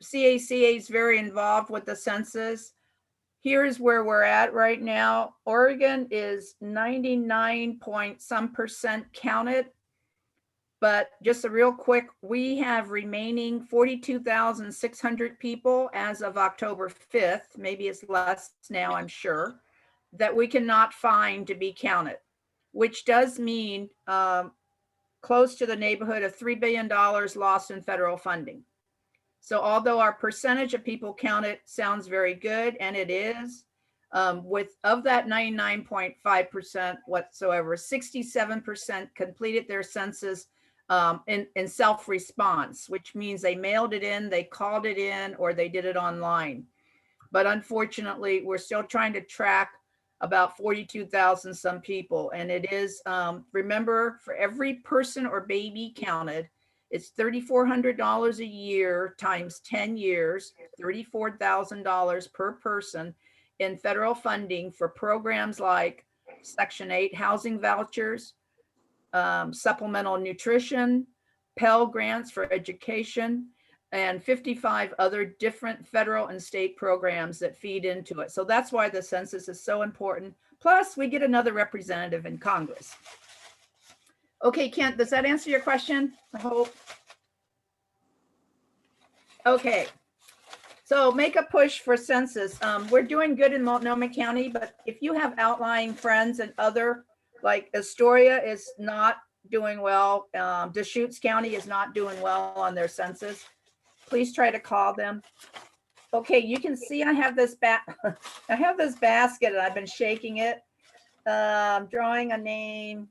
CACA is very involved with the census. Here's where we're at right now. Oregon is 99% counted. But just a real quick, we have remaining 42,600 people as of October 5th, maybe it's less now, I'm sure, that we cannot find to be counted, which does mean close to the neighborhood of $3 billion lost in federal funding. So although our percentage of people counted sounds very good, and it is, of that 99.5% whatsoever, 67% completed their census in self-response, which means they mailed it in, they called it in, or they did it online. But unfortunately, we're still trying to track about 42,000 some people. And it is, remember, for every person or baby counted, it's $3,400 a year times 10 years, $34,000 per person in federal funding for programs like Section 8 housing vouchers, supplemental nutrition, Pell grants for education, and 55 other different federal and state programs that feed into it. So that's why the census is so important. Plus, we get another representative in Congress. Okay, Kent, does that answer your question? I hope. Okay, so make a push for census. We're doing good in Multnomah County, but if you have outlying friends and other, like Astoria is not doing well, Deschutes County is not doing well on their census, please try to call them. Okay, you can see I have this I have this basket and I've been shaking it. Drawing a name.